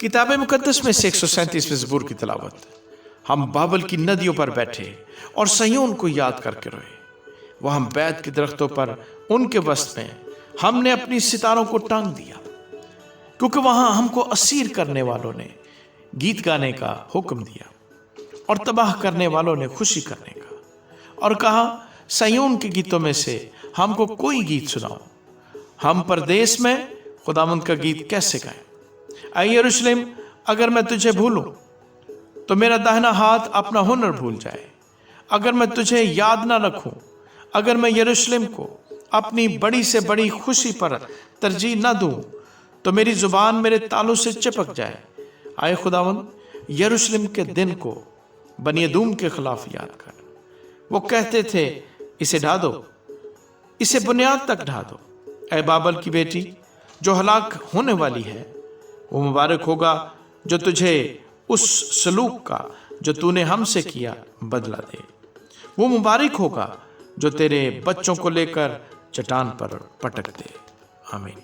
किताब मुकद्दस में से 137वें ज़बूर की तिलावत। हम बाबल की नदियों पर बैठे और सयोन को याद करके रोए। वह हम बैत के दरख्तों पर उनके वस्त में हमने अपनी सितारों को टांग दिया, क्योंकि वहां हमको असीर करने वालों ने गीत गाने का हुक्म दिया और तबाह करने वालों ने खुशी करने का, और कहा सयोन के गीतों में से हमको कोई गीत सुनाओ। हम परदेश में खुदावंद का गीत कैसे गाएं? ऐ यरूशलेम, अगर मैं तुझे भूलूं तो मेरा दाहिना हाथ अपना हुनर भूल जाए। अगर मैं तुझे याद ना रखूं, अगर मैं यरूशलेम को अपनी बड़ी से बड़ी खुशी पर तरजीह ना दूं, तो मेरी जुबान मेरे तालू से चिपक जाए। आए खुदावंद, यरूशलेम के दिन को बनी अदूम के खिलाफ याद कर। वो कहते थे इसे ढा दो, इसे बुनियाद तक ढा दो। ऐ बाबल की बेटी जो हलाक होने वाली है, वो मुबारक होगा जो तुझे उस सलूक का जो तूने हमसे किया बदला दे। वो मुबारक होगा जो तेरे बच्चों को लेकर चट्टान पर पटक दे। आमीन।